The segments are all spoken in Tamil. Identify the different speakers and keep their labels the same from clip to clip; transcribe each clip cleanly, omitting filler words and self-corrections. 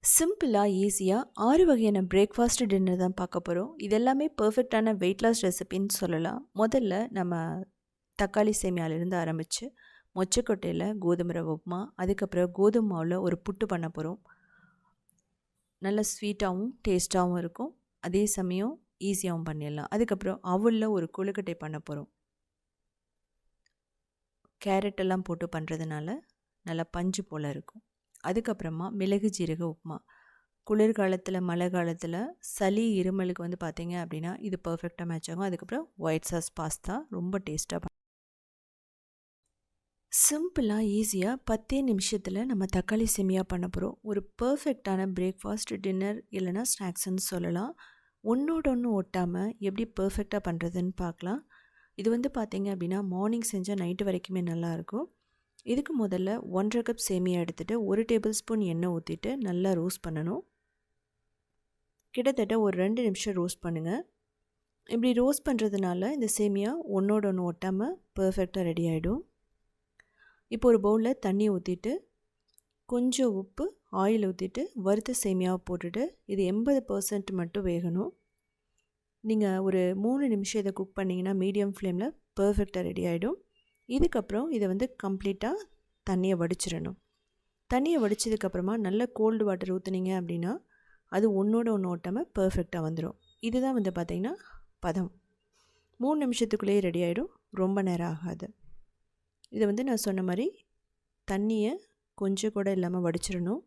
Speaker 1: சிம்பிளாக ஈஸியாக 6 வகையான பிரேக்ஃபாஸ்ட் டின்னர் தான் பார்க்க போகிறோம். இது எல்லாமே பெர்ஃபெக்டான வெயிட் லாஸ் ரெசிபின்னு சொல்லலாம். முதல்ல நம்ம தக்காளி சேமியாவிலேருந்து ஆரம்பித்து மொச்சக்கொட்டையில் கோதுமை ரவை உப்புமா, அதுக்கப்புறம் கோதுமை மாவில் ஒரு புட்டு பண்ண போகிறோம். நல்ல ஸ்வீட்டாகவும் டேஸ்ட்டாகவும் இருக்கும், அதே சமயம் ஈஸியாகவும் பண்ணிடலாம். அதுக்கப்புறம் அவலில் ஒரு கொழுக்கட்டை பண்ண போகிறோம். கேரட் எல்லாம் போட்டு பண்ணுறதுனால நல்லா பஞ்சு போல் இருக்கும். அதுக்கப்புறமா மிளகு ஜீரக உப்புமா. குளிர்காலத்தில் மழை காலத்தில் சளி இருமலுக்கு வந்து பார்த்தீங்க அப்படின்னா இது பர்ஃபெக்டாக மேட்ச் ஆகும். அதுக்கப்புறம் ஒயிட் சாஸ் பாஸ்தா ரொம்ப டேஸ்ட்டாக சிம்பிளாக ஈஸியாக 10 நிமிஷத்தில் நம்ம தக்காளி சேமியா பண்ண போகிறோம். ஒரு பர்ஃபெக்டான பிரேக்ஃபாஸ்ட் டின்னர் இல்லைனா ஸ்நாக்ஸ்ன்னு சொல்லலாம். ஒன்றோட ஒன்று ஒட்டாமல் எப்படி பர்ஃபெக்டாக பண்ணுறதுன்னு பார்க்கலாம். இது வந்து பார்த்தீங்க அப்படின்னா மார்னிங் செஞ்சால் நைட்டு வரைக்குமே நல்லாயிருக்கும். இதுக்கு முதல்ல 1.5 கப் சேமியா எடுத்துகிட்டு 1 டேபிள் ஸ்பூன் எண்ணெய் ஊற்றிட்டு நல்லா ரோஸ்ட் பண்ணணும். கிட்டத்தட்ட ஒரு 2 நிமிஷம் ரோஸ்ட் பண்ணுங்கள். இப்படி ரோஸ்ட் பண்ணுறதுனால இந்த சேமியா ஒன்றோட ஒன்று ஒட்டாமல் பர்ஃபெக்டாக ரெடி ஆகிடும். இப்போ ஒரு பவுலில் தண்ணி ஊற்றிட்டு கொஞ்சம் உப்பு, ஆயில் ஊற்றிட்டு வறுத்த சேமியாவை போட்டுட்டு இது 80% மட்டும் வேகணும். நீங்கள் ஒரு 3 நிமிஷம் இதை குக் பண்ணிங்கன்னா மீடியம் ஃப்ளேமில் பர்ஃபெக்டாக ரெடி ஆகிடும். இதுக்கப்புறம் இதை வந்து கம்ப்ளீட்டாக தண்ணியை வடிச்சிடணும். தண்ணியை வடித்ததுக்கப்புறமா நல்ல கோல்டு வாட்டர் ஊற்றுனீங்க அப்படின்னா அது ஒன்றோட ஒன்று ஓட்டாமல் பர்ஃபெக்டாக வந்துடும். இதுதான் வந்து பார்த்திங்கன்னா பதம். 3 நிமிஷத்துக்குள்ளேயே ரெடி ஆகிடும், ரொம்ப நேரம் ஆகாது. இதை வந்து நான் சொன்ன மாதிரி தண்ணியை கொஞ்சம் கூட இல்லாமல் வடிச்சிடணும்.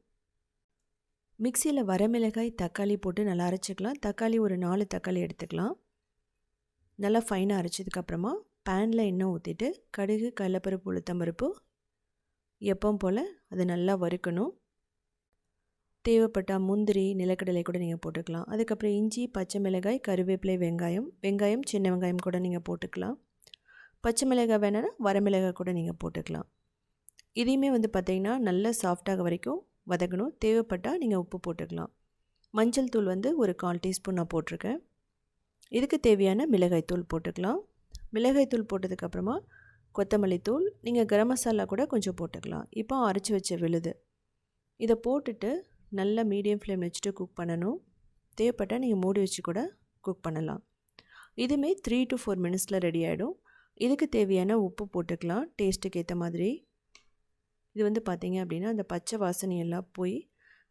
Speaker 1: மிக்சியில் வரமிளகாய், தக்காளி போட்டு நல்லா அரைச்சிக்கலாம். தக்காளி ஒரு 4 தக்காளி எடுத்துக்கலாம். நல்லா ஃபைனாக அரைச்சதுக்கப்புறமா பேனில் எண்ணெய் ஊற்றிட்டு கடுகு, கடலைப்பருப்பு, உளுத்தம்பருப்பு எப்பவும் போல் அதை நல்லா வறுக்கணும். தேவைப்பட்டால் முந்திரி, நிலக்கடலை கூட நீங்கள் போட்டுக்கலாம். அதுக்கப்புறம் இஞ்சி, பச்சை மிளகாய், கருவேப்பிலை, வெங்காயம் சின்ன வெங்காயம் கூட நீங்கள் போட்டுக்கலாம். பச்சை மிளகாய் வேணுன்னா வரமிளகாய் கூட நீங்கள் போட்டுக்கலாம். இதையுமே வந்து பார்த்திங்கன்னா நல்லா சாஃப்டாக வரைக்கும் வதக்கணும். தேவைப்பட்டால் நீங்கள் உப்பு போட்டுக்கலாம். மஞ்சள் தூள் வந்து ஒரு 1/4 டீஸ்பூன் நான் போட்டிருக்கேன். இதுக்கு தேவையான மிளகாய் தூள் போட்டுக்கலாம். மிளகாய் தூள் போட்டதுக்கப்புறமா கொத்தமல்லி தூள், நீங்கள் கரம் மசாலா கூட கொஞ்சம் போட்டுக்கலாம். இப்போ அரைச்சி வச்ச விழுது இதை போட்டுட்டு நல்லா மீடியம் ஃப்ளேம் வச்சுட்டு குக் பண்ணணும். தேவைப்பட்டால் நீங்கள் மூடி வச்சு கூட குக் பண்ணலாம். இதுவுமே 3 to 4 மினிட்ஸில் ரெடி ஆகிடும். இதுக்கு தேவையான உப்பு போட்டுக்கலாம் டேஸ்ட்டுக்கு ஏற்ற மாதிரி. இது வந்து பார்த்திங்க அப்படின்னா அந்த பச்சை வாசனை எல்லாம் போய்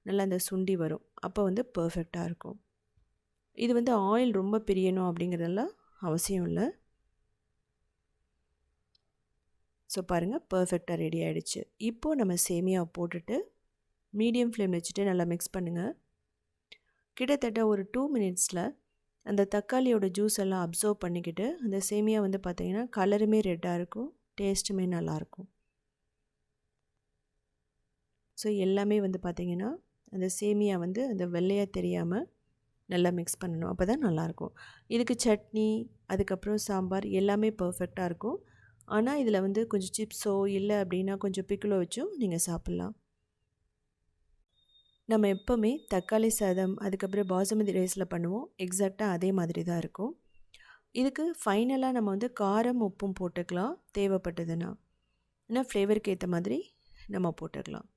Speaker 1: நல்லா அந்த சுண்டி வரும். அப்போ வந்து பர்ஃபெக்டாக இருக்கும். இது வந்து ஆயில் ரொம்ப பிரியணும் அப்படிங்கிறதெல்லாம் அவசியம் இல்லை. ஸோ பாருங்கள், பர்ஃபெக்டாக ரெடி ஆகிடுச்சு. இப்போது நம்ம சேமியாவை போட்டுட்டு மீடியம் ஃப்ளேம் வச்சுட்டு நல்லா மிக்ஸ் பண்ணுங்கள். கிட்டத்தட்ட ஒரு 2 மினிட்ஸில் அந்த தக்காளியோட ஜூஸ் எல்லாம் அப்சர்வ் பண்ணிக்கிட்டு அந்த சேமியா வந்து பார்த்திங்கன்னா கலருமே ரெட்டாக இருக்கும், டேஸ்ட்டுமே நல்லாயிருக்கும். ஸோ எல்லாமே வந்து பார்த்திங்கன்னா அந்த சேமியா வந்து அந்த வெள்ளையாக தெரியாமல் நல்லா மிக்ஸ் பண்ணணும். அப்போ தான் நல்லாயிருக்கும். இதுக்கு சட்னி, அதுக்கப்புறம் சாம்பார் எல்லாமே பர்ஃபெக்டாக இருக்கும். ஆனால் இதில் வந்து கொஞ்சம் சிப்ஸோ இல்லை அப்படின்னா கொஞ்சம் பிக்கிலோ வச்சும் நீங்கள் சாப்பிட்லாம். நம்ம எப்போவுமே தக்காளி சாதம், அதுக்கப்புறம் பாசுமதி ரைஸில் பண்ணுவோம், எக்ஸாக்டாக அதே மாதிரி தான் இருக்கும். இதுக்கு ஃபைனலாக நம்ம வந்து காரம், உப்பும் போட்டுக்கலாம் தேவைப்பட்டதுன்னா. ஏன்னா ஃப்ளேவருக்கு ஏற்ற மாதிரி நம்ம போட்டுக்கலாம்.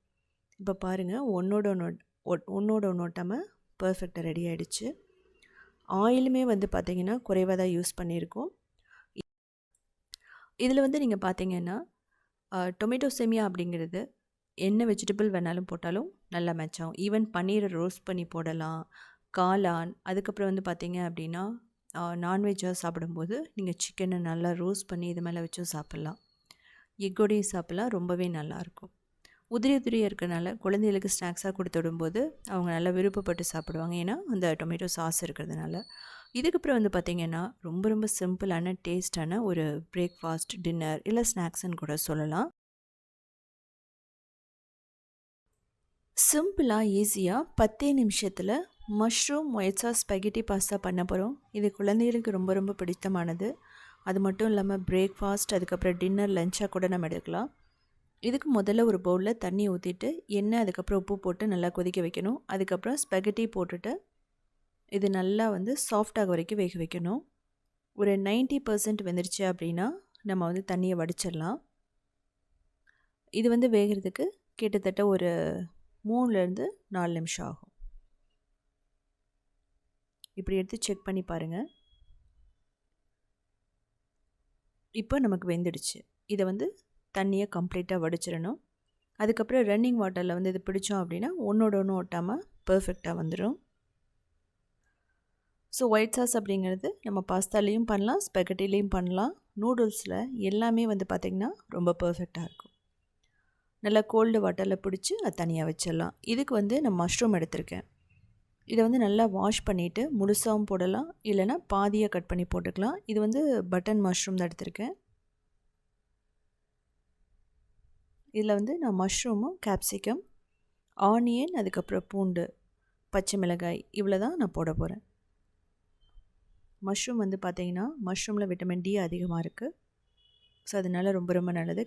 Speaker 1: இப்போ பாருங்கள், ஒன்றோட ஒன்று ஒட்டாமல் பர்ஃபெக்டாக ரெடி ஆகிடுச்சு. ஆயிலுமே வந்து பார்த்திங்கன்னா குறைவாக தான் யூஸ் பண்ணியிருக்கோம். இதில் வந்து நீங்கள் பார்த்தீங்கன்னா டொமேட்டோ சேமியா அப்படிங்கிறது என்ன வெஜிடபிள் வேணாலும் போட்டாலும் நல்லா மேட்ச் ஆகும். ஈவன் பன்னீரை ரோஸ்ட் பண்ணி போடலாம், காளான், அதுக்கப்புறம் வந்து பார்த்திங்க அப்படின்னா நான்வெஜ்ஜாக சாப்பிடும்போது நீங்கள் சிக்கனை நல்லா ரோஸ்ட் பண்ணி இது மேலே வச்சும் சாப்பிட்லாம். எக்கோடையும் சாப்பிட்லாம், ரொம்பவே நல்லாயிருக்கும். உதிரியாக இருக்கிறனால குழந்தைகளுக்கு ஸ்நாக்ஸாக கொடுத்து விடும்போது அவங்க நல்லா விருப்பப்பட்டு சாப்பிடுவாங்க, ஏன்னா அந்த டொமேட்டோ சாஸ் இருக்கிறதுனால. இதுக்கப்புறம் வந்து பார்த்திங்கன்னா ரொம்ப ரொம்ப சிம்பிளான டேஸ்டான ஒரு பிரேக்ஃபாஸ்ட், டின்னர் இல்லை ஸ்நாக்ஸ்ன்னு கூட சொல்லலாம். சிம்பிளாக ஈஸியாக 10 நிமிஷத்தில் mushroom white sauce spaghetti pasta பண்ண போகிறோம். இது குழந்தைகளுக்கு ரொம்ப ரொம்ப பிடித்தமானது. அது மட்டும் இல்லாமல் பிரேக்ஃபாஸ்ட், அதுக்கப்புறம் டின்னர், லஞ்சாக கூட நம்ம எடுக்கலாம். இதுக்கு முதல்ல ஒரு பவுலில் தண்ணி ஊற்றிட்டு எண்ணெய், அதுக்கப்புறம் உப்பு போட்டு நல்லா கொதிக்க வைக்கணும். அதுக்கப்புறம் ஸ்பெகட்டி போட்டுட்டு இது நல்லா வந்து சாஃப்டாக வரைக்கும் வேக வைக்கணும். ஒரு 90% வெந்துருச்சு அப்படின்னா நம்ம வந்து தண்ணியை வடிச்சிடலாம். இது வந்து வேகிறதுக்கு கிட்டத்தட்ட ஒரு 3லேருந்து 4 நிமிஷம் ஆகும். இப்படி எடுத்து செக் பண்ணி பாருங்கள். இப்போ நமக்கு வெந்துடுச்சு. இதை வந்து தண்ணியை கம்ப்ளீட்டாக வடிச்சிடணும். அதுக்கப்புறம் ரன்னிங் வாட்டரில் வந்து இது பிடிச்சோம் அப்படின்னா ஒன்றோட ஒன்று ஒட்டாமல் பர்ஃபெக்டாக வந்துடும். ஸோ ஒயிட் சாஸ் அப்படிங்கிறது நம்ம பாஸ்தாலேயும் பண்ணலாம், ஸ்பெகட்டிலையும் பண்ணலாம், நூடுல்ஸில் எல்லாமே வந்து பார்த்திங்கன்னா ரொம்ப பர்ஃபெக்டாக இருக்கும். நல்லா கோல்டு வாட்டரில் பிடிச்சி அது தனியாக வச்சிடலாம். இதுக்கு வந்து நான் மஷ்ரூம் எடுத்திருக்கேன். இதை வந்து நல்லா வாஷ் பண்ணிவிட்டு முழுசாகவும் போடலாம், இல்லைனா பாதியாக கட் பண்ணி போட்டுக்கலாம். இது வந்து பட்டன் மஷ்ரூம் தான் எடுத்திருக்கேன். இதில் வந்து நான் மஷ்ரூமும் கேப்சிகம், ஆனியன், அதுக்கப்புறம் பூண்டு, பச்சை மிளகாய் இவ்வளோ தான் நான் போட போகிறேன். மஷ்ரூம் வந்து பார்த்திங்கன்னா மஷ்ரூமில் விட்டமின் டி அதிகமாக இருக்குது. ஸோ அதனால் ரொம்ப ரொம்ப நல்லது.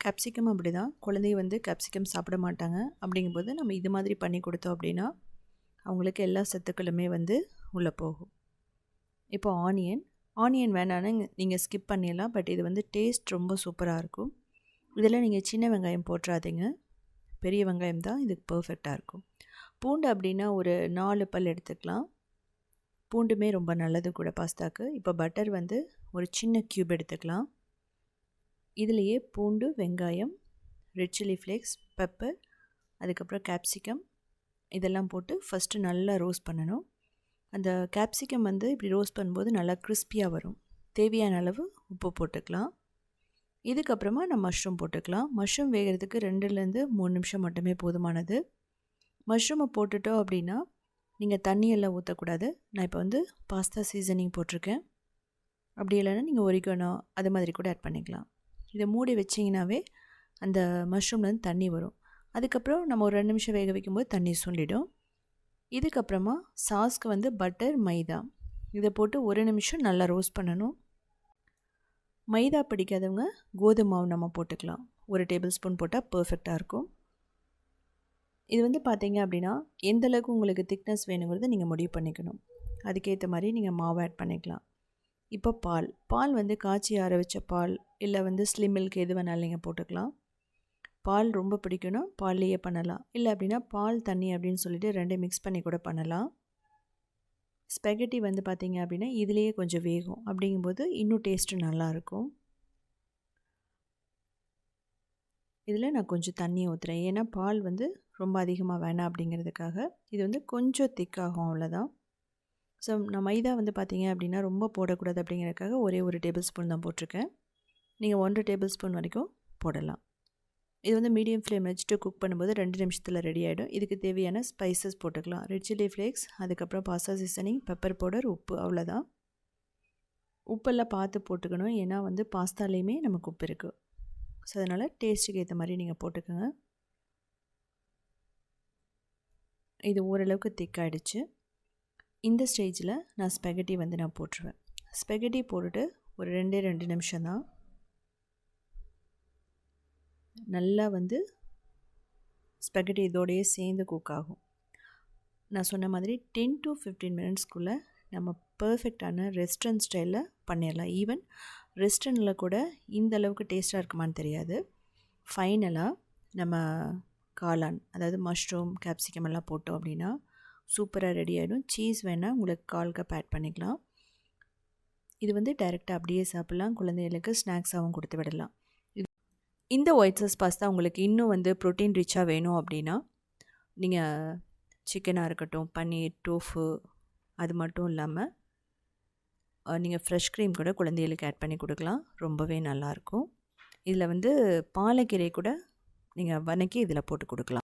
Speaker 1: கேப்சிகம் அப்படி தான், குழந்தைய வந்து கேப்சிகம் சாப்பிட மாட்டாங்க. அப்படிங்கும்போது நம்ம இது மாதிரி பண்ணி கொடுத்தோம் அப்படின்னா அவங்களுக்கு எல்லா சத்துக்களுமே வந்து உள்ளே போகும். இப்போ ஆனியன் வேணான்னு நீங்கள் ஸ்கிப் பண்ணிடலாம். பட் இது வந்து டேஸ்ட் ரொம்ப சூப்பராக இருக்கும். இதில் நீங்கள் சின்ன வெங்காயம் போட்டுறாதீங்க, பெரிய வெங்காயம் தான் இதுக்கு பர்ஃபெக்டாக இருக்கும். பூண்டு அப்படின்னா ஒரு 4 பல் எடுத்துக்கலாம். பூண்டுமே ரொம்ப நல்லது கூட பாஸ்தாக்கு. இப்போ பட்டர் வந்து ஒரு சின்ன க்யூப் எடுத்துக்கலாம். இதுலேயே பூண்டு, வெங்காயம், ரெட் சில்லி ஃப்ளேக்ஸ், பெப்பர், அதுக்கப்புறம் கேப்சிகம் இதெல்லாம் போட்டு ஃபஸ்ட்டு நல்லா ரோஸ்ட் பண்ணணும். அந்த கேப்சிகம் வந்து இப்படி ரோஸ்ட் பண்ணும்போது நல்லா கிறிஸ்பியாக வரும். தேவையான அளவு உப்பு போட்டுக்கலாம். இதுக்கப்புறமா நம்ம மஷ்ரூம் போட்டுக்கலாம். மஷ்ரூம் வேகிறதுக்கு 2லேருந்து 3 நிமிஷம் மட்டுமே போதுமானது. மஷ்ரூமை போட்டுட்டோம் அப்படின்னா நீங்கள் தண்ணியெல்லாம் ஊற்றக்கூடாது. நான் இப்போ வந்து பாஸ்தா சீசனிங் போட்டிருக்கேன். அப்படி இல்லைன்னா நீங்கள் ஒரிகனோ அது மாதிரி கூட ஆட் பண்ணிக்கலாம். இதை மூடி வச்சிங்கனாவே அந்த மஷ்ரூம்லேருந்து தண்ணி வரும். அதுக்கப்புறம் நம்ம ஒரு 2 நிமிஷம் வேக வைக்கும்போது தண்ணி சுண்டிடும். இதுக்கப்புறமா சாஸ்க்கு வந்து பட்டர், மைதா இதை போட்டு 1 நிமிஷம் நல்லா ரோஸ்ட் பண்ணணும். மைதா பிடிக்காதவங்க கோதுமை மாவு நம்ம போட்டுக்கலாம். 1 டேபிள் ஸ்பூன் போட்டால் பர்ஃபெக்டாக இருக்கும். இது வந்து பார்த்தீங்க அப்படின்னா எந்தளவுக்கு உங்களுக்கு திக்னஸ் வேணுங்கிறத நீங்கள் முடிவு பண்ணிக்கணும். அதுக்கேற்ற மாதிரி நீங்கள் மாவு ஆட் பண்ணிக்கலாம். இப்போ பால் வந்து காய்ச்சி ஆற வச்ச பால், இல்லை வந்து ஸ்லிம் மில்க் எது வேணாலும் நீங்கள் போட்டுக்கலாம். பால் ரொம்ப பிடிக்கும்னா பால்லையே பண்ணலாம். இல்லை அப்படின்னா பால் தண்ணி அப்படின்னு சொல்லிட்டு 2 மிக்ஸ் பண்ணி கூட பண்ணலாம். ஸ்பெகட்டி வந்து பார்த்திங்க அப்படின்னா இதுலேயே கொஞ்சம் வேகும். அப்படிங்கும்போது இன்னும் டேஸ்ட்டு நல்லாயிருக்கும். இதில் நான் கொஞ்சம் தண்ணி ஊற்றுறேன். ஏன்னா பால் வந்து ரொம்ப அதிகமாக வேணாம் அப்படிங்கிறதுக்காக. இது வந்து கொஞ்சம் திக்காகும், அவ்வளோதான். ஸோ நான் மைதா வந்து பார்த்திங்க அப்படின்னா ரொம்ப போடக்கூடாது அப்படிங்கிறதுக்காக ஒரே 1 டேபிள் ஸ்பூன் தான் போட்டிருக்கேன். நீங்கள் 1 டேபிள் ஸ்பூன் வரைக்கும் போடலாம். இது வந்து மீடியம் ஃப்ளேம் வச்சுட்டு குக் பண்ணும்போது 2 நிமிஷத்தில் ரெடி ஆகிடும். இதுக்கு தேவையான ஸ்பைசஸ் போட்டுக்கலாம். ரெட் சில்லி ஃப்ளேக்ஸ், அதுக்கப்புறம் பாஸ்தா சீசனிங், பெப்பர் பவுடர், உப்பு, அவ்வளோதான். உப்பெல்லாம் பார்த்து போட்டுக்கணும். ஏன்னா வந்து பாஸ்தாலேயுமே நமக்கு உப்பு இருக்குது. ஸோ அதனால் டேஸ்ட்டுக்கு ஏற்ற மாதிரி நீங்கள் போட்டுக்கோங்க. இது ஓரளவுக்கு திக்காகிடுச்சு. இந்த ஸ்டேஜில் நான் ஸ்பெகட்டி வந்து நான் போட்டுருவேன். ஸ்பெகட்டி போட்டுட்டு ஒரு 2 நிமிஷம் தான். நல்லா வந்து ஸ்பெகட்டி இதோடையே சேர்ந்து குக் ஆகும். நான் சொன்ன மாதிரி 10 to 15 மினிட்ஸ்க்குள்ளே நம்ம பர்ஃபெக்டான ரெஸ்டாரண்ட் ஸ்டைலில் பண்ணிடலாம். ஈவன் ரெஸ்டாரண்ட்டில் கூட இந்த அளவுக்கு டேஸ்ட்டாக இருக்குமான்னு தெரியாது. ஃபைனலாக நம்ம காளான், அதாவது மஷ்ரூம், கேப்சிகம் எல்லாம் போட்டோம் அப்படின்னா சூப்பராக ரெடி ஆகிடும். சீஸ் வேணால் உங்களுக்கு 1/4 கப் ஆட் பண்ணிக்கலாம். இது வந்து டைரெக்டாக அப்படியே சாப்பிட்லாம். குழந்தைகளுக்கு ஸ்நாக்ஸாகவும் கொடுத்து விடலாம். இந்த ஒயிட் சாஸ் பாஸ்தா உங்களுக்கு இன்னும் வந்து ப்ரோட்டீன் ரிச்சாக வேணும் அப்படின்னா நீங்கள் சிக்கனாக இருக்கட்டும், பன்னீர், டோஃபு, அது மட்டும் இல்லாமல் நீங்கள் ஃப்ரெஷ் க்ரீம் கூட குழந்தைகளுக்கு ஆட் பண்ணி கொடுக்கலாம். ரொம்பவே நல்லாயிருக்கும். இதில் வந்து பாலக்கீரை கூட நீங்கள் வதக்கி இதில் போட்டு கொடுக்கலாம்.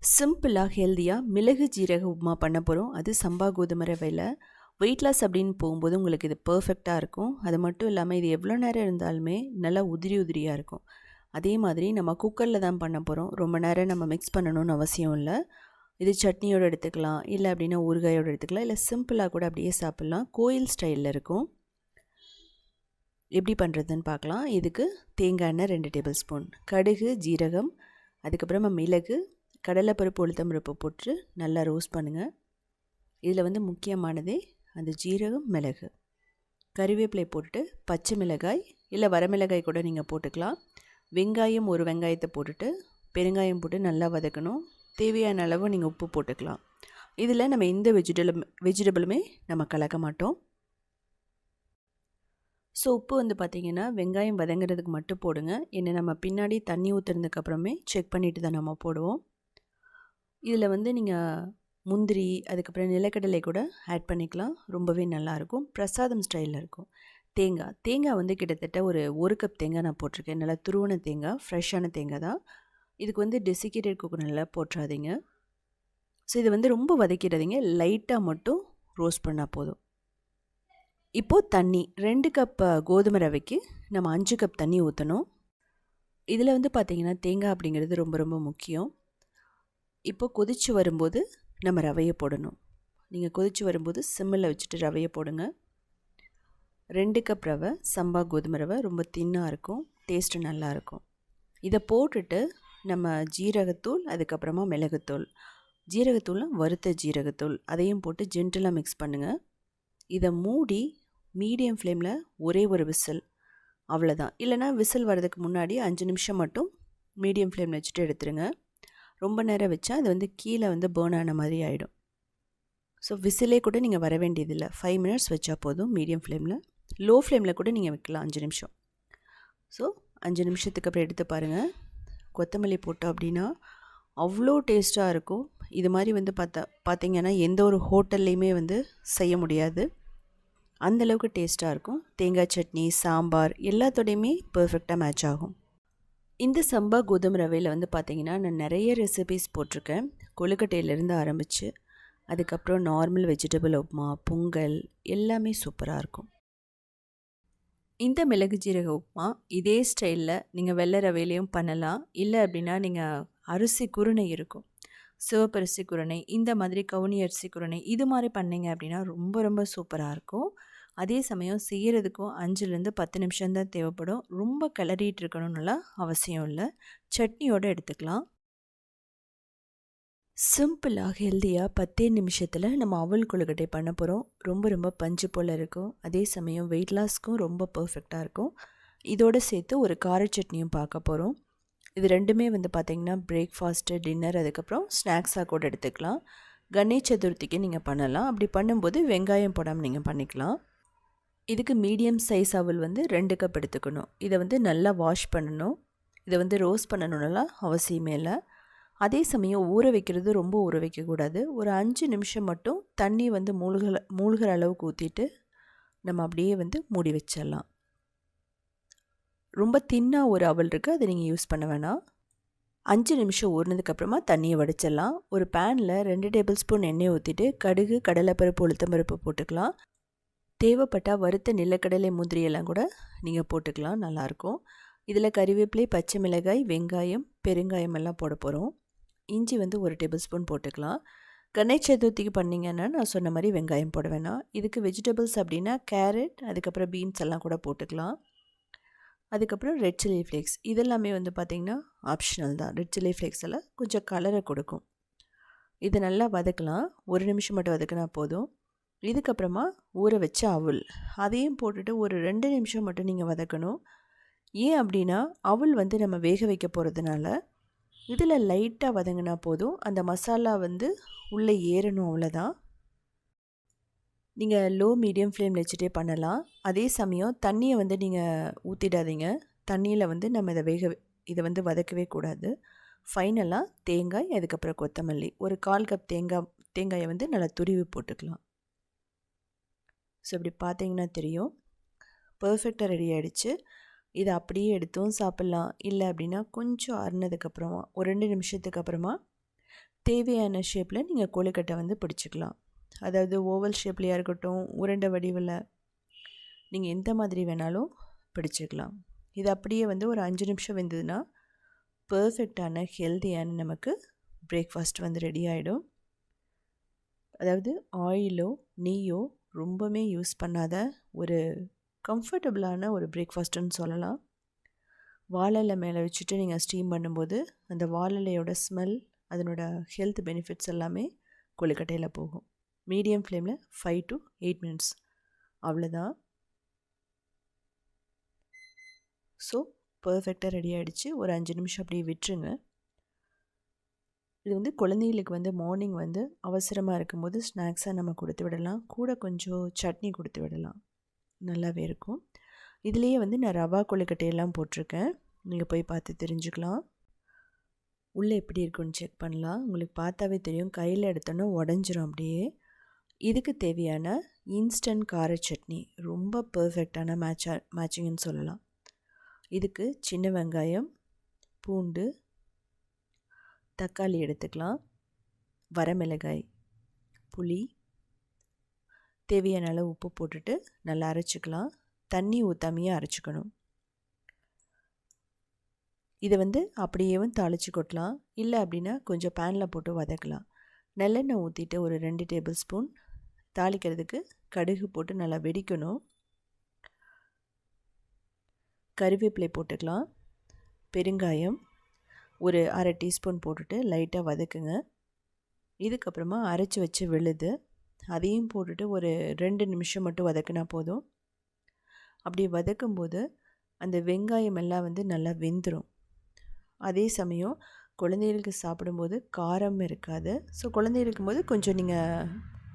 Speaker 1: சிம்பிளாக ஹெல்த்தியாக மிளகு ஜீரக உப்புமா பண்ண போகிறோம். அது சம்பா கோதுமை ரவையில். வெயிட் லாஸ் அப்படின்னு போகும்போது உங்களுக்கு இது பர்ஃபெக்டாக இருக்கும். அது மட்டும் இல்லாமல் இது எவ்வளோ நேரம் இருந்தாலுமே நல்லா உதிரியாக இருக்கும். அதே மாதிரி நம்ம குக்கரில் தான் பண்ண போகிறோம். ரொம்ப நேரம் நம்ம மிக்ஸ் பண்ணணும்னு அவசியம் இல்லை. இது சட்னியோடு எடுத்துக்கலாம், இல்லை அப்படின்னா ஊறுகாயோடு எடுத்துக்கலாம், இல்லை சிம்பிளாக கூட அப்படியே சாப்பிட்லாம். கோயில் ஸ்டைலில் இருக்கும். எப்படி பண்ணுறதுன்னு பார்க்கலாம். இதுக்கு தேங்காய் எண்ணெய் 2 டேபிள் ஸ்பூன், கடுகு, ஜீரகம், அதுக்கப்புறமா மிளகு, கடலைப்பருப்பு, உளுத்தம்பருப்பு போட்டு நல்லா ரோஸ்ட் பண்ணுங்கள். இதில் வந்து முக்கியமானதே அந்த ஜீரகம், மிளகு, கறிவேப்பிலை போட்டுட்டு பச்சை மிளகாய் இல்லை வரமிளகாய் கூட நீங்கள் போட்டுக்கலாம். வெங்காயம், 1 வெங்காயத்தை போட்டுட்டு பெருங்காயம் போட்டு நல்லா வதக்கணும். தேவையான அளவு நீங்கள் உப்பு போட்டுக்கலாம். இதில் நம்ம எந்த வெஜிடபிளுமே நம்ம கலக்க மாட்டோம். ஸோ உப்பு வந்து பார்த்திங்கன்னா வெங்காயம் வதங்குறதுக்கு மட்டும் போடுங்க. ஏன்னா நம்ம பின்னாடி தண்ணி ஊற்றுனதுக்கப்புறமே செக் பண்ணிவிட்டு தான் நம்ம போடுவோம். இதில் வந்து நீங்கள் முந்திரி அதுக்கப்புறம் நிலக்கடலை கூட ஆட் பண்ணிக்கலாம். ரொம்பவே நல்லாயிருக்கும். பிரசாதம் ஸ்டைலில் இருக்கும். தேங்காய் வந்து கிட்டத்தட்ட ஒரு கப் தேங்காய் நான் போட்டிருக்கேன். நல்லா துருவன தேங்காய், ஃப்ரெஷ்ஷான தேங்காய் தான். இதுக்கு வந்து டெசிகேட்டட் கோகோனட்லாம் போட்டுறாதீங்க. ஸோ இதை வந்து ரொம்ப வதக்கிடாதீங்க. லைட்டாக மட்டும் ரோஸ்ட் பண்ணால் போதும். இப்போது தண்ணி 2 கப் கோதுமை ரவைக்கு நம்ம 5 கப் தண்ணி ஊற்றணும். இதில் வந்து பார்த்திங்கன்னா தேங்காய் அப்படிங்கிறது ரொம்ப ரொம்ப முக்கியம். இப்போது கொதித்து வரும்போது நம்ம ரவையை போடணும். நீங்கள் கொதித்து வரும்போது சிம்மில் வச்சுட்டு ரவையை போடுங்க. 2 கப் ரவை, சம்பா கோதுமை ரவை, ரொம்ப தின்னாக இருக்கும், டேஸ்ட்டு நல்லாயிருக்கும். இதை போட்டுட்டு நம்ம ஜீரகத்தூள், அதுக்கப்புறமா மிளகுத்தூள், ஜீரகத்தூள்னால் வறுத்த ஜீரகத்தூள், அதையும் போட்டு ஜென்டிலாக மிக்ஸ் பண்ணுங்கள். இதை மூடி மீடியம் ஃப்ளேமில் ஒரே ஒரு விசில், அவ்வளோதான். இல்லைனா விசில் வர்றதுக்கு முன்னாடி 5 நிமிஷம் மட்டும் மீடியம் ஃப்ளேமில் வச்சுட்டு எடுத்துருங்க. ரொம்ப நேரம் வச்சா அது வந்து கீழே வந்து பேர்ன் ஆன மாதிரி ஆகிடும். ஸோ விசிலே கூட நீங்கள் வர வேண்டியதில்லை. 5 மினிட்ஸ் வச்சா போதும் மீடியம் ஃப்ளேமில். லோ ஃப்ளேமில் கூட நீங்கள் வைக்கலாம் 5 நிமிஷம். ஸோ 5 நிமிஷத்துக்கு அப்புறம் எடுத்து பாருங்கள். கொத்தமல்லி போட்டோம் அப்படின்னா அவ்வளோ டேஸ்ட்டாக இருக்கும். இது மாதிரி வந்து பார்த்திங்கன்னா எந்த ஒரு ஹோட்டல்லையுமே வந்து செய்ய முடியாது. அந்தளவுக்கு டேஸ்ட்டாக இருக்கும். தேங்காய் சட்னி, சாம்பார் எல்லாத்தோடையுமே பர்ஃபெக்டாக மேட்ச் ஆகும். இந்த சம்பா கோதுமை ரவையில் வந்து பார்த்திங்கன்னா நான் நிறைய ரெசிபீஸ் போட்டிருக்கேன். கொழுக்கட்டையிலேருந்து ஆரம்பித்து அதுக்கப்புறம் நார்மல் வெஜிடபிள் உப்புமா, பொங்கல் எல்லாமே சூப்பராக இருக்கும். இந்த மிளகு ஜீரக உப்புமா இதே ஸ்டைலில் நீங்கள் வெள்ளை ரவையிலையும் பண்ணலாம். இல்லை அப்படின்னா நீங்கள் அரிசி குருணை இருக்கும், சிவப்பரிசி குருணை, இந்த மாதிரி கவுனி அரிசி குருணை, இது மாதிரி பண்ணிங்க அப்படின்னா ரொம்ப ரொம்ப சூப்பராக இருக்கும். அதே சமயம் செய்கிறதுக்கும் 5லேருந்து 10 நிமிஷம் தான் தேவைப்படும். ரொம்ப கிளறிட்டு இருக்கணும்னுலாம் அவசியம் இல்லை. சட்னியோடு எடுத்துக்கலாம். சிம்பிளாக ஹெல்த்தியாக 10 நிமிஷத்தில் நம்ம அவல் கொழுக்கட்டை பண்ண போகிறோம். ரொம்ப ரொம்ப பஞ்சு போல் இருக்கும். அதே சமயம் வெயிட் லாஸ்க்கும் ரொம்ப பர்ஃபெக்டாக இருக்கும். இதோடு சேர்த்து ஒரு கார சட்னியும் பார்க்க போகிறோம். இது ரெண்டுமே வந்து பார்த்திங்கன்னா பிரேக்ஃபாஸ்ட்டு, டின்னர், அதுக்கப்புறம் ஸ்நாக்ஸாக கூட எடுத்துக்கலாம். கணேஷ் சதுர்த்திக்கு நீங்கள் பண்ணலாம். அப்படி பண்ணும்போது வெங்காயம் போடாமல் நீங்கள் பண்ணிக்கலாம். இதுக்கு மீடியம் சைஸ் அவல் வந்து 2 கப் எடுத்துக்கணும். இதை வந்து நல்லா வாஷ் பண்ணணும். இதை வந்து ரோஸ்ட் பண்ணணும்லாம் அவசியமே இல்லை. அதே சமயம் ஊற வைக்கிறது ரொம்ப ஊற வைக்கக்கூடாது. ஒரு 5 நிமிஷம் மட்டும் தண்ணி வந்து மூழ்கிற அளவுக்கு ஊற்றிட்டு நம்ம அப்படியே வந்து மூடி வச்சிடலாம். ரொம்ப தின்னாக ஒரு அவல் இருக்குது, அதை நீங்கள் யூஸ் பண்ண வேணாம். 5 நிமிஷம் ஊறினதுக்கப்புறமா தண்ணியை வடிச்சிடலாம். ஒரு பேனில் 2 டேபிள் ஸ்பூன் எண்ணெய் ஊற்றிட்டு கடுகு, கடலைப்பருப்பு, உளுத்தம்பருப்பு போட்டுக்கலாம். தேவைப்பட்டால் வறுத்த நிலக்கடலை, முந்திரியெல்லாம் கூட நீங்கள் போட்டுக்கலாம், நல்லாயிருக்கும். இதில் கறிவேப்பிலை, பச்சை மிளகாய், வெங்காயம், பெருங்காயம் எல்லாம் போட போகிறோம். இஞ்சி வந்து 1 டேபிள் ஸ்பூன் போட்டுக்கலாம். கணேஷ் சதுர்த்திக்கு பண்ணிங்கன்னா நான் சொன்ன மாதிரி வெங்காயம் போட வேணாம். இதுக்கு வெஜிடபிள்ஸ் அப்படின்னா கேரட், அதுக்கப்புறம் பீன்ஸ் எல்லாம் கூட போட்டுக்கலாம். அதுக்கப்புறம் ரெட் சில்லி ஃப்ளேக்ஸ், இதெல்லாமே வந்து பார்த்திங்கன்னா ஆப்ஷனல் தான். ரெட் சில்லி ஃப்ளேக்ஸ் எல்லாம் கொஞ்சம் கலரை கொடுக்கும். இதை நல்லா வதக்கலாம். 1 நிமிஷம் மட்டும் வதக்கினா போதும். இதுக்கப்புறமா ஊற வச்ச அவல் அதையும் போட்டுட்டு ஒரு 2 நிமிஷம் மட்டும் நீங்கள் வதக்கணும். ஏன் அப்படின்னா அவல் வந்து நம்ம வேக வைக்க போகிறதுனால இதில் லைட்டாக வதங்கினா போதும். அந்த மசாலா வந்து உள்ளே ஏறணும், அவ்வளோதான். நீங்கள் லோ மீடியம் ஃப்ளேமில் வச்சுட்டே பண்ணலாம். அதே சமயம் தண்ணியை வந்து நீங்கள் ஊற்றிடாதீங்க. தண்ணியில் வந்து நம்ம இதை வந்து வதக்கவே கூடாது. ஃபைனலாக தேங்காய், அதுக்கப்புறம் கொத்தமல்லி, ஒரு 1/4 கப் தேங்காயை வந்து நல்லா துருவி போட்டுக்கலாம். ஸோ இப்படி பார்த்தீங்கன்னா தெரியும், பர்ஃபெக்டாக ரெடி ஆகிடுச்சு. இதை அப்படியே எடுத்தும் சாப்பிட்லாம். இல்லை அப்படின்னா கொஞ்சம் ஆறுனதுக்கப்புறமா ஒரு 2 நிமிஷத்துக்கு அப்புறமா தேவையான ஷேப்பில் நீங்கள் கொழுக்கட்டை வந்து பிடிச்சிக்கலாம். அதாவது ஓவல் ஷேப்லையாக இருக்கட்டும், உருண்டை வடிவில், நீங்கள் எந்த மாதிரி வேணாலும் பிடிச்சிக்கலாம். இது அப்படியே வந்து ஒரு 5 நிமிஷம் வெந்ததுன்னா பர்ஃபெக்டான ஹெல்த்தியான நமக்கு பிரேக்ஃபாஸ்ட் வந்து ரெடி ஆகிடும். அதாவது ஆயிலோ நெய்யோ ரொம்பவே யூஸ் பண்ணாத ஒரு கம்ஃபர்டபுளான ஒரு பிரேக்ஃபாஸ்ட்டுன்னு சொல்லலாம். வாழை மேலே வச்சுட்டு நீங்கள் ஸ்டீம் பண்ணும்போது அந்த வாழலையோட ஸ்மெல், அதனோட ஹெல்த் பெனிஃபிட்ஸ் எல்லாமே கொழுக்கட்டையில் போகும். மீடியம் ஃப்ளேமில் 5 to 8 மினிட்ஸ், அவ்வளோதான். ஸோ பர்ஃபெக்டாக ரெடி ஆகிடுச்சு. ஒரு 5 நிமிஷம் அப்படியே விட்டுருங்க. இது வந்து குழந்தைகளுக்கு வந்து மார்னிங் வந்து அவசரமாக இருக்கும்போது ஸ்நாக்ஸாக நம்ம கொடுத்து விடலாம். கூட கொஞ்சம் சட்னி கொடுத்து விடலாம். நல்லாவே இருக்கும். இதுலேயே வந்து நான் ரவா கொழுக்கட்டையெல்லாம் போட்டிருக்கேன். நீங்கள் போய் பார்த்து தெரிஞ்சுக்கலாம். உள்ளே எப்படி இருக்குன்னு செக் பண்ணலாம். உங்களுக்கு பார்த்தாவே தெரியும், கையில் எடுத்தோன்னா உடஞ்சிரும் அப்படியே. இதுக்கு தேவையான இன்ஸ்டன்ட் கார சட்னி ரொம்ப பர்ஃபெக்டான மேட்சிங்னு சொல்லலாம். இதுக்கு சின்ன வெங்காயம், பூண்டு, தக்காளி எடுத்துக்கலாம், வரமிளகாய், புளி, தேவையான அளவு உப்பு போட்டுட்டு நல்லா அரைச்சிக்கலாம். தண்ணி ஊற்றாமையே அரைச்சிக்கணும். இதை வந்து அப்படியேவும் தாளித்து கொட்டலாம். இல்லை அப்படின்னா கொஞ்சம் பேனில் போட்டு வதக்கலாம். நல்லெண்ணெய் ஊற்றிட்டு ஒரு 2 டேபிள் ஸ்பூன், தாளிக்கிறதுக்கு கடுகு போட்டு நல்லா வெடிக்கணும். கருவேப்பிலை போட்டுக்கலாம். பெருங்காயம் ஒரு 1/2 டீஸ்பூன் போட்டுட்டு லைட்டாக வதக்குங்க. இதுக்கப்புறமா அரைச்சி வச்சு விழுது அதையும் போட்டுட்டு ஒரு 2 நிமிஷம் மட்டும் வதக்குனா போதும். அப்படி வதக்கும்போது அந்த வெங்காயம் எல்லாம் வந்து நல்லா வெந்துடும். அதே சமயம் குழந்தைகளுக்கு சாப்பிடும்போது காரம் இருக்காது. ஸோ குழந்தைகளுக்கும் போது கொஞ்சம் நீங்கள்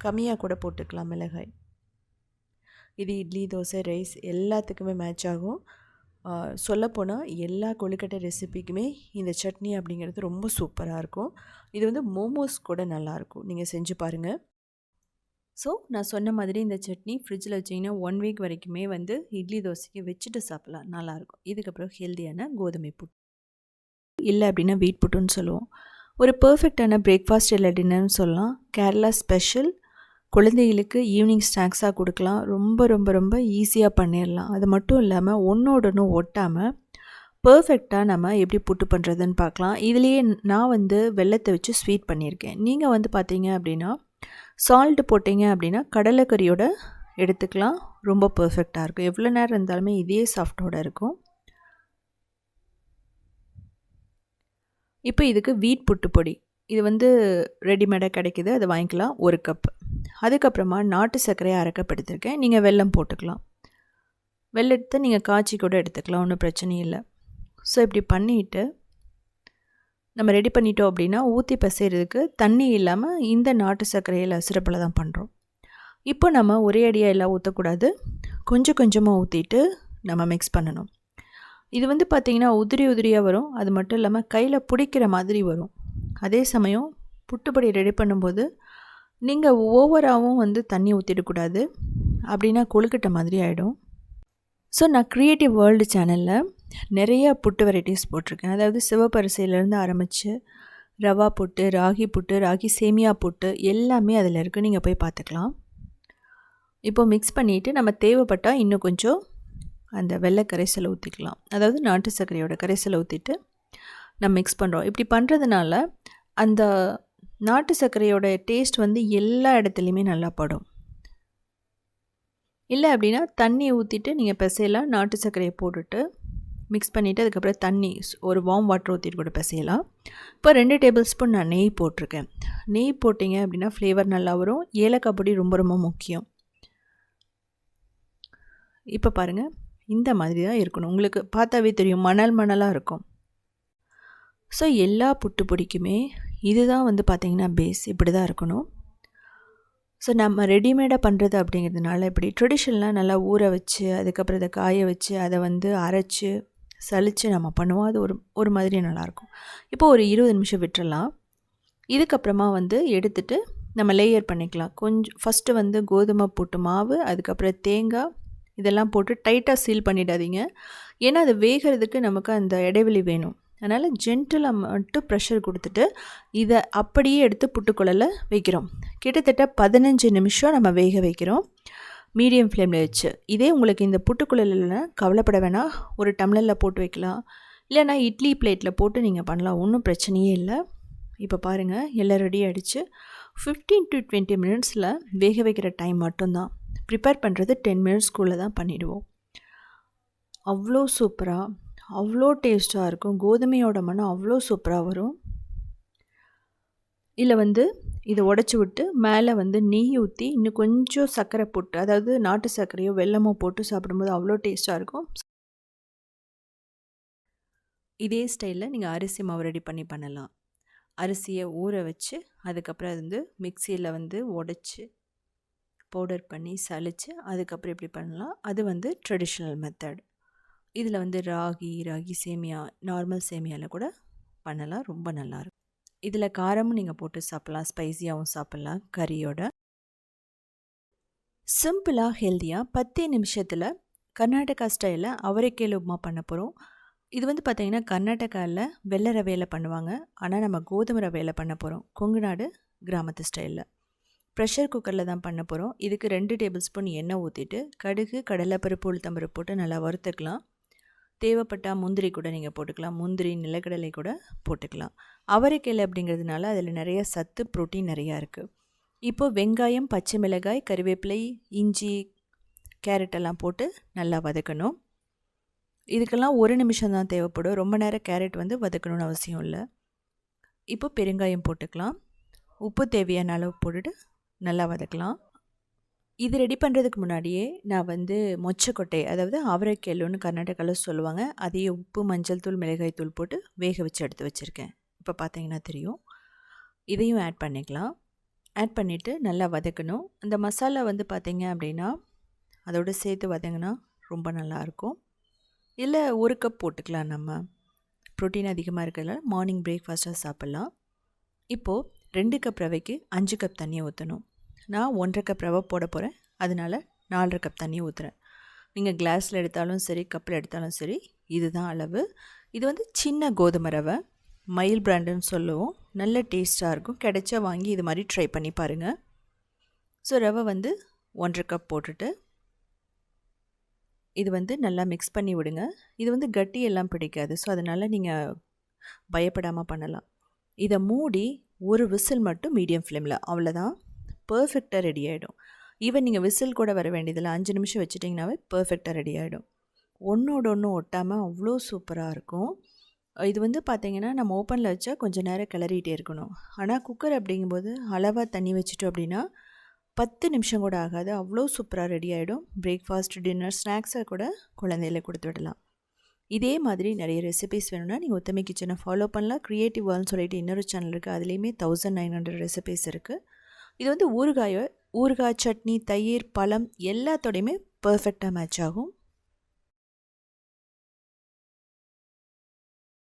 Speaker 1: கம்மியாக கூட போட்டுக்கலாம் மிளகாய். இது இட்லி, தோசை, ரைஸ் எல்லாத்துக்குமே மேட்ச் ஆகும். சொல்லப்போனால் எல்லா கொழுக்கட்டை ரெசிபிக்குமே இந்த சட்னி அப்படிங்கிறது ரொம்ப சூப்பராக இருக்கும். இது வந்து மோமோஸ் கூட நல்லாயிருக்கும். நீங்கள் செஞ்சு பாருங்கள். ஸோ நான் சொன்ன மாதிரி இந்த சட்னி ஃப்ரிட்ஜில் வச்சிங்கன்னா 1 வீக் வரைக்குமே வந்து இட்லி, தோசைக்கு வச்சுட்டு சாப்பிட்லாம். நல்லாயிருக்கும். இதுக்கப்புறம் ஹெல்த்தியான கோதுமை புட்டு, இல்லை அப்படின்னா வீட் புட்டுன்னு சொல்லுவோம். ஒரு பர்ஃபெக்டான பிரேக்ஃபாஸ்ட் இல்லை டின்னர்னு சொல்லலாம். கேரளா ஸ்பெஷல். குழந்தைகளுக்கு ஈவினிங் ஸ்நாக்ஸாக கொடுக்கலாம். ரொம்ப ரொம்ப ரொம்ப ஈஸியாக பண்ணிடலாம். அது மட்டும் இல்லாமல் ஒன்றோடு ஒன்று ஒட்டாமல் பர்ஃபெக்டாக நம்ம எப்படி புட்டு பண்ணுறதுன்னு பார்க்கலாம். இதுலேயே நான் வந்து வெல்லத்தை வச்சு ஸ்வீட் பண்ணியிருக்கேன். நீங்கள் வந்து பார்த்தீங்க அப்படின்னா சால்ட்டு போட்டிங்க அப்படின்னா கடலைக்கறியோட எடுத்துக்கலாம். ரொம்ப பர்ஃபெக்டாக இருக்கும். எவ்வளோ நேரம் இருந்தாலுமே இதே சாஃப்டோடு இருக்கும். இப்போ இதுக்கு வீட் புட்டு பொடி, இது வந்து ரெடிமேடாக கிடைக்கிது, அதை வாங்கிக்கலாம். 1 கப். அதுக்கப்புறமா நாட்டு சர்க்கரையை 1/2 கப் எடுத்துருக்கேன். நீங்கள் வெல்லம் போட்டுக்கலாம். வெல்லத்தை நீங்கள் காய்ச்சி கூட எடுத்துக்கலாம், ஒன்றும் பிரச்சனை இல்லை. ஸோ இப்படி பண்ணிவிட்டு நம்ம ரெடி பண்ணிட்டோம் அப்படின்னா ஊற்றி பசைகிறதுக்கு தண்ணி இல்லாமல் இந்த நாட்டு சர்க்கரையில் சிறப்பில் தான் பண்ணுறோம். இப்போ நம்ம ஒரே அடியாக எல்லாம் ஊற்றக்கூடாது. கொஞ்சம் கொஞ்சமாக ஊற்றிட்டு நம்ம மிக்ஸ் பண்ணணும். இது வந்து பார்த்திங்கன்னா உதிரி உதிரியாக வரும். அது மட்டும் இல்லாமல் கையில் பிடிக்கிற மாதிரி வரும். அதே சமயம் புட்டுப்பொடி ரெடி பண்ணும்போது நீங்கள் ஓவராகவும் வந்து தண்ணி ஊற்றிடக்கூடாது. அப்படின்னா கொழுக்கட்டை மாதிரி ஆகிடும். ஸோ நான் க்ரியேட்டிவ் வேர்ல்டு சேனலில் நிறைய புட்டு வெரைட்டிஸ் போட்டிருக்கேன். அதாவது சிவப்பரிசியிலேருந்து ஆரம்பித்து ரவா புட்டு, ராகி புட்டு, ராகி சேமியா புட்டு எல்லாமே அதில் இருக்குது. நீங்கள் போய் பார்த்துக்கலாம். இப்போது மிக்ஸ் பண்ணிவிட்டு நம்ம தேவைப்பட்டால் இன்னும் கொஞ்சம் அந்த வெள்ளை கரைசலை ஊற்றிக்கலாம். அதாவது நாட்டு சர்க்கரையோட கரைசலை ஊற்றிட்டு நம்ம மிக்ஸ் பண்ணுறோம். இப்படி பண்ணுறதுனால அந்த நாட்டு சர்க்கரையோட டேஸ்ட் வந்து எல்லா இடத்துலையுமே நல்லா படும். இல்லை அப்படின்னா தண்ணி ஊற்றிட்டு நீங்கள் பிசையலாம். நாட்டு சர்க்கரையை போட்டுட்டு மிக்ஸ் பண்ணிவிட்டு அதுக்கப்புறம் தண்ணி ஒரு வார்ம் வாட்டர் ஊற்றிட்டு கூட பிசையலாம். இப்போ 2 டேபிள் ஸ்பூன் நான் நெய் போட்டிருக்கேன். நெய் போட்டிங்க அப்படின்னா ஃப்ளேவர் நல்லா வரும். ஏலக்காய் பொடி ரொம்ப ரொம்ப முக்கியம். இப்போ பாருங்கள், இந்த மாதிரி தான் இருக்கணும். உங்களுக்கு பார்த்தாவே தெரியும், மணல் மணலாக இருக்கும். ஸோ எல்லா புட்டு பொடிக்குமே இதுதான் வந்து பார்த்திங்கன்னா பேஸ். இப்படி தான் இருக்கணும். ஸோ நம்ம ரெடிமேடாக பண்ணுறது அப்படிங்கிறதுனால இப்படி ட்ரெடிஷ்னலாக நல்லா ஊற வச்சு அதுக்கப்புறம் அதை காய வச்சு அதை வந்து அரைச்சி சலித்து நம்ம பண்ணுவோம். அது ஒரு மாதிரி நல்லாயிருக்கும். இப்போ ஒரு 20 நிமிஷம் விட்டுறலாம். இதுக்கப்புறமா வந்து எடுத்துகிட்டு நம்ம லேயர் பண்ணிக்கலாம். கொஞ்சம் ஃபஸ்ட்டு வந்து கோதுமை புட்டு மாவு, அதுக்கப்புறம் தேங்காய் இதெல்லாம் போட்டு டைட்டாக சீல் பண்ணிடாதீங்க. ஏன்னா அது வேகிறதுக்கு நமக்கு அந்த இடைவெளி வேணும். அதனால் ஜென்டிலாக மட்டும் ப்ரெஷர் கொடுத்துட்டு இதை அப்படியே எடுத்து புட்டுக்குழல வைக்கிறோம். கிட்டத்தட்ட 15 நிமிஷம் நம்ம வேக வைக்கிறோம் மீடியம் ஃப்ளேமில் வச்சு. இதே உங்களுக்கு இந்த புட்டுக்குழல்னா கவலைப்பட வேணாம், ஒரு டம்ளரில் போட்டு வைக்கலாம். இல்லைனா இட்லி பிளேட்டில் போட்டு நீங்கள் பண்ணலாம், ஒன்றும் பிரச்சனையே இல்லை. இப்போ பாருங்கள், எல்லாம் ரெடி ஆகிடுச்சு. 15 to 20 மினிட்ஸில் வேக வைக்கிற டைம் மட்டும்தான். ப்ரிப்பேர் பண்ணுறது 10 மினிட்ஸ்க்குள்ளே தான் பண்ணிவிடுவோம். அவ்வளோ சூப்பராக, அவ்வளோ டேஸ்ட்டாக இருக்கும். கோதுமையோட மனம் அவ்வளோ சூப்பராக வரும். இதில் வந்து இதை உடச்சி விட்டு மேலே வந்து நெய் ஊற்றி இன்னும் கொஞ்சம் சர்க்கரை போட்டு, அதாவது நாட்டு சர்க்கரையோ வெல்லமோ போட்டு சாப்பிடும்போது அவ்வளோ டேஸ்ட்டாக இருக்கும். இதே ஸ்டைலில் நீங்கள் அரிசி மாவு ரெடி பண்ணலாம். அரிசியை ஊற வச்சு அதுக்கப்புறம் அது வந்து மிக்சியில் வந்து உடச்சி பவுடர் பண்ணி சலித்து அதுக்கப்புறம் எப்படி பண்ணலாம், அது வந்து ட்ரெடிஷ்னல் மெத்தட். இதில் வந்து ராகி சேமியா, நார்மல் சேமியாவில் கூட பண்ணலாம், ரொம்ப நல்லாயிருக்கும். இதில் காரமும் நீங்கள் போட்டு சாப்பிட்லாம், ஸ்பைஸியாகவும் சாப்பிட்லாம் கறியோட. சிம்பிளாக ஹெல்த்தியாக 10 நிமிஷத்தில் கர்நாடகா ஸ்டைலில் அவரைக்கேல் உப்புமா பண்ண போகிறோம். இது வந்து பார்த்திங்கன்னா கர்நாடகாவில் வெள்ளை ரவையில் பண்ணுவாங்க, ஆனால் நம்ம கோதுமை ரவையில் பண்ண போகிறோம், கொங்கு நாடு கிராமத்து ஸ்டைலில். ப்ரெஷர் குக்கரில் தான் பண்ண போகிறோம். இதுக்கு 2 டேபிள் ஸ்பூன் எண்ணெய் ஊற்றிட்டு கடுகு, கடலைப்பருப்பு, உளுத்தம்பருப்பு போட்டு நல்லா வறுத்துக்கலாம். தேவைப்பட்டால் முந்திரி கூட நீங்கள் போட்டுக்கலாம், முந்திரி நிலக்கடலை கூட போட்டுக்கலாம். அவரைக்கேல் அப்படிங்கிறதுனால அதில் நிறைய சத்து, ப்ரோட்டீன் நிறையா இருக்குது. இப்போது வெங்காயம், பச்சை மிளகாய், கறிவேப்பிலை, இஞ்சி, கேரட்டெல்லாம் போட்டு நல்லா வதக்கணும். இதுக்கெல்லாம் 1 நிமிஷம் தான் தேவைப்படும், ரொம்ப நேரம் கேரட் வந்து வதக்கணும்னு அவசியம் இல்லை. இப்போ பெருங்காயம் போட்டுக்கலாம், உப்பு தேவையான அளவு போட்டுட்டு நல்லா வதக்கலாம். இது ரெடி பண்ணுறதுக்கு முன்னாடியே நான் வந்து மொச்சக்கொட்டை, அதாவது அவரைக்கேலுன்னு கர்நாடகாவில் சொல்லுவாங்க, அதையே உப்பு, மஞ்சள் தூள், மிளகாய் தூள் போட்டு வேக வச்சு எடுத்து வச்சுருக்கேன். இப்போ பார்த்தீங்கன்னா தெரியும். இதையும் ஆட் பண்ணிக்கலாம். ஆட் பண்ணிவிட்டு நல்லா வதக்கணும். அந்த மசாலா வந்து பார்த்திங்க அப்படின்னா அதோடு சேர்த்து வதங்கினா ரொம்ப நல்லாயிருக்கும். இல்லை 1 கப் போட்டுக்கலாம், நம்ம ப்ரோட்டீன் அதிகமாக இருக்கிறதுனால மார்னிங் பிரேக்ஃபாஸ்ட்டாக சாப்பிட்லாம். இப்போது 2 கப் ரவைக்கு 5 கப் தண்ணியை ஊற்றணும். நான் 1.5 கப் ரவை போட போகிறேன், அதனால் 4.5 கப் தண்ணி ஊற்றுறேன். நீங்கள் கிளாஸில் எடுத்தாலும் சரி, கப்பில் எடுத்தாலும் சரி, இதுதான் அளவு. இது வந்து சின்ன கோதுமை ரவை, மயில் பிராண்டுன்னு சொல்லுவோம், நல்ல டேஸ்ட்டாக இருக்கும். கிடைச்சா வாங்கி இது மாதிரி ட்ரை பண்ணி பாருங்கள். ஸோ ரவை வந்து 1.5 கப் போட்டுட்டு இது வந்து நல்லா மிக்ஸ் பண்ணி விடுங்க. இது வந்து கட்டி எல்லாம் பிடிக்காது, ஸோ அதனால் நீங்கள் பயப்படாமல் பண்ணலாம். இதை மூடி ஒரு விசில் மட்டும் மீடியம் ஃப்ளேமில், அவ்வளோதான், பர்ஃபெக்டாக ரெடி ஆகிடும். ஈவன் நீங்கள் விசில் கூட வர வேண்டியதில்லை, 5 நிமிஷம் வச்சுட்டிங்கனாவே பர்ஃபெக்டாக ரெடி ஆகிடும். ஒன்றோட ஒன்று ஒட்டாமல் அவ்வளோ சூப்பராக இருக்கும். இது வந்து பார்த்திங்கன்னா நம்ம ஓப்பனில் வச்சா கொஞ்சம் நேரம் கிளறிட்டே இருக்கணும். ஆனால் குக்கர் அப்படிங்கும்போது அளவாக தண்ணி வச்சுட்டோம் அப்படின்னா 10 நிமிஷம் கூட ஆகாது, அவ்வளோ சூப்பராக ரெடி ஆகிடும். பிரேக்ஃபாஸ்ட், டின்னர், ஸ்நாக்ஸை கூட குழந்தையில கொடுத்து விடலாம். இதே மாதிரி நிறைய ரெசிபீஸ் வேணும்னா நீங்கள் உத்தமி கிச்சனை ஃபாலோ பண்ணலாம். க்ரியேட்டிவ் வேர்ல்ட்னு சொல்லிட்டு இன்னொரு சேனல் இருக்குது, அதுலேயுமே 1900 ரெசிபீஸ் இருக்குது. இது வந்து ஊறுகாய், சட்னி, தயிர், பழம் எல்லாத்தோடையுமே பர்ஃபெக்டாக மேட்ச் ஆகும்.